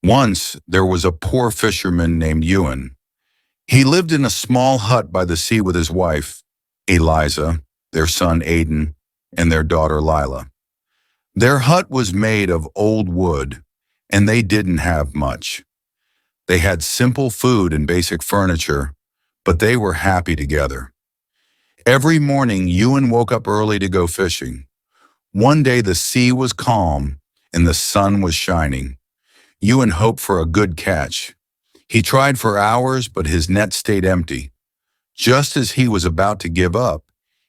Once there was a poor fisherman named Ewan. He lived in a small hut by the sea with his wife, Eliza, their son Aidan, and their daughter Lila. Their hut was made of old wood, and they didn't have much. They had simple food and basic furniture, but they were happy together. Every morning, Ewan woke up early to go fishing. One day the sea was calm and the sun was shining. Ewan hoped for a good catch. He tried for hours, but his net stayed empty. Just as he was about to give up,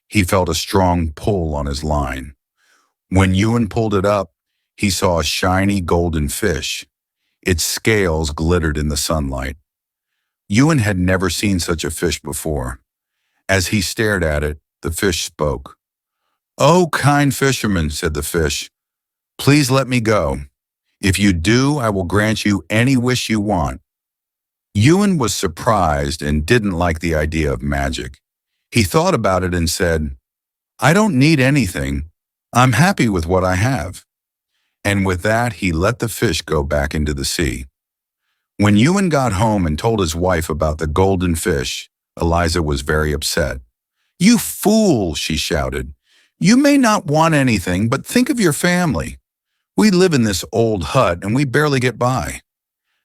he felt a strong pull on his line. When Ewan pulled it up, he saw a shiny golden fish. Its scales glittered in the sunlight. Ewan had never seen such a fish before. As he stared at it, the fish spoke. "Oh, kind fisherman," said the fish, "please let me go. If you do, I will grant you any wish you want." Ewan was surprised and didn't like the idea of magic. He thought about it and said, "I don't need anything. I'm happy with what I have." And with that, he let the fish go back into the sea. When Ewan got home and told his wife about the golden fish, Eliza was very upset. "You fool," she shouted. "You may not want anything, but think of your family. We live in this old hut and we barely get by.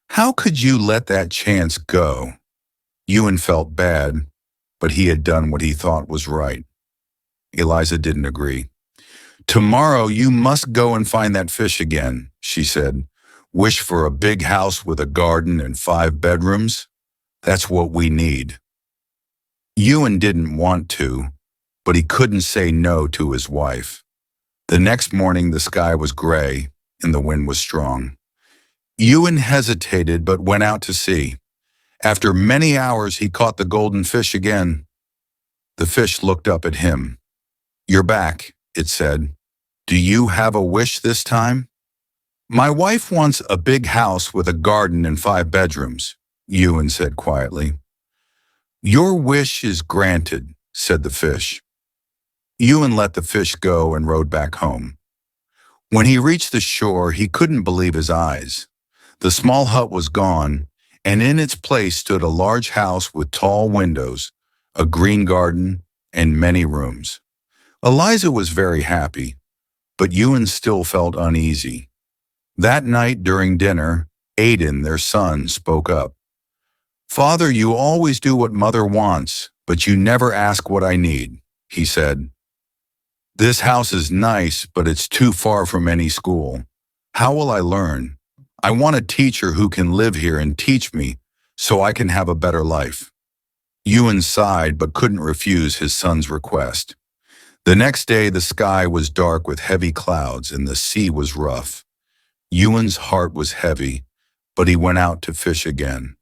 How could you let that chance go?" Ewan felt bad, but he had done what he thought was right. Eliza didn't agree. "Tomorrow you must go and find that fish again," she said. "Wish for a big house with a garden and 5 bedrooms. That's what we need." Ewan didn't want to, but he couldn't say no to his wife. The next morning the sky was gray and the wind was strong. Ewan hesitated but went out to sea. After many hours he caught the golden fish again. The fish looked up at him. "You're back," it said. "Do you have a wish this time?" "My wife wants a big house with a garden and 5 bedrooms," Ewan said quietly. "Your wish is granted," said the fish. Ewan let the fish go and rowed back home. When he reached the shore, he couldn't believe his eyes. The small hut was gone, and in its place stood a large house with tall windows, a green garden, and many rooms. Eliza was very happy, but Ewan still felt uneasy. That night during dinner, Aidan, their son, spoke up. "Father, you always do what Mother wants, but you never ask what I need," he said. "This house is nice, but it's too far from any school. How will I learn? I want a teacher who can live here and teach me so I can have a better life." Ewan sighed but couldn't refuse his son's request. The next day the sky was dark with heavy clouds and the sea was rough. Ewan's heart was heavy, but he went out to fish again.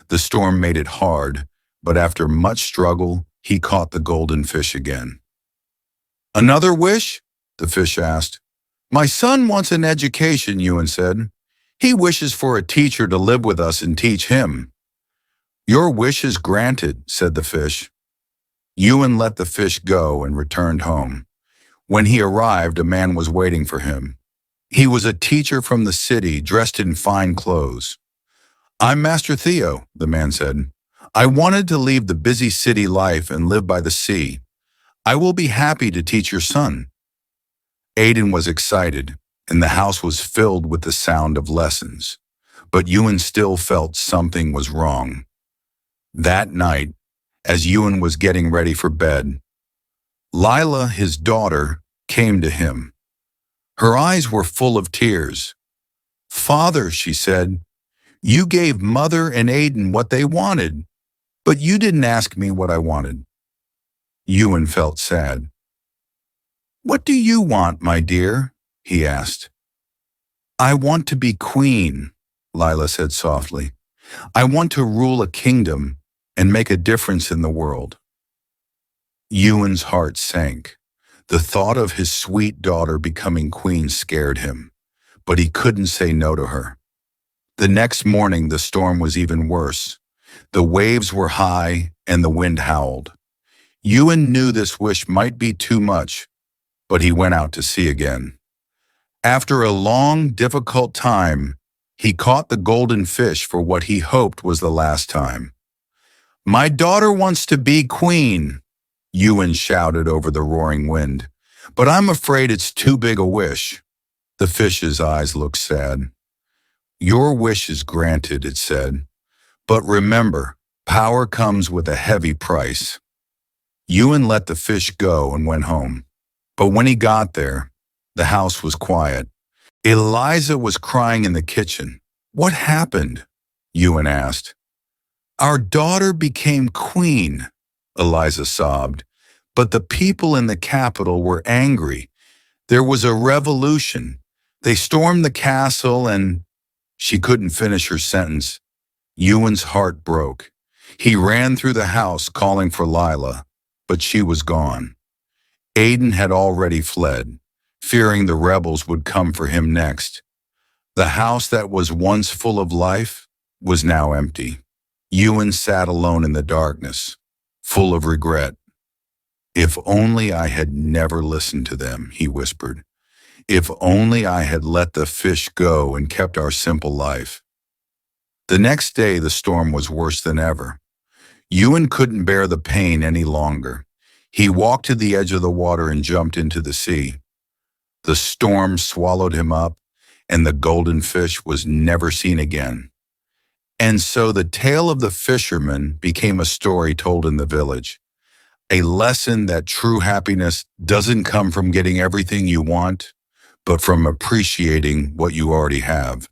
The storm made it hard, but after much struggle, he caught the golden fish again. "Another wish?" the fish asked. "My son wants an education," Ewan said. "He wishes for a teacher to live with us and teach him." "Your wish is granted," said the fish. Ewan let the fish go and returned home. When he arrived, a man was waiting for him. He was a teacher from the city, dressed in fine clothes. "I'm Master Theo," the man said. "I wanted to leave the busy city life and live by the sea. I will be happy to teach your son." Aidan was excited, and the house was filled with the sound of lessons. But Ewan still felt something was wrong. That night, as Ewan was getting ready for bed, Lila, his daughter, came to him. Her eyes were full of tears. "Father," she said, "you gave Mother and Aidan what they wanted, but you didn't ask me what I wanted." Ewan felt sad. "What do you want, my dear?" he asked. "I want to be queen," Lila said softly. "I want to rule a kingdom and make a difference in the world." Ewan's heart sank. The thought of his sweet daughter becoming queen scared him, but he couldn't say no to her. The next morning the storm was even worse. The waves were high and the wind howled. Ewan knew this wish might be too much, but he went out to sea again. After a long, difficult time, He caught the golden fish for what he hoped was the last time. "My daughter wants to be queen," Ewan shouted over the roaring wind. "But I'm afraid it's too big a wish." The fish's eyes looked sad. "Your wish is granted," it said. "But remember, power comes with a heavy price." Ewan let the fish go and went home. But when he got there, the house was quiet. Eliza was crying in the kitchen. "What happened?" Ewan asked. "Our daughter became queen," Eliza sobbed. "But the people in the capital were angry. There was a revolution. They stormed the castle and—" She couldn't finish her sentence. Ewan's heart broke. He ran through the house calling for Lila, but she was gone. Aiden had already fled, fearing the rebels would come for him next. The house that was once full of life was now empty. Ewan sat alone in the darkness, full of regret. "If only I had never listened to them," he whispered. "If only I had let the fish go and kept our simple life." The next day the storm was worse than ever. Ewan couldn't bear the pain any longer. He walked to the edge of the water and jumped into the sea. The storm swallowed him up, and the golden fish was never seen again. And so the tale of the fisherman became a story told in the village, a lesson that true happiness doesn't come from getting everything you want, but from appreciating what you already have.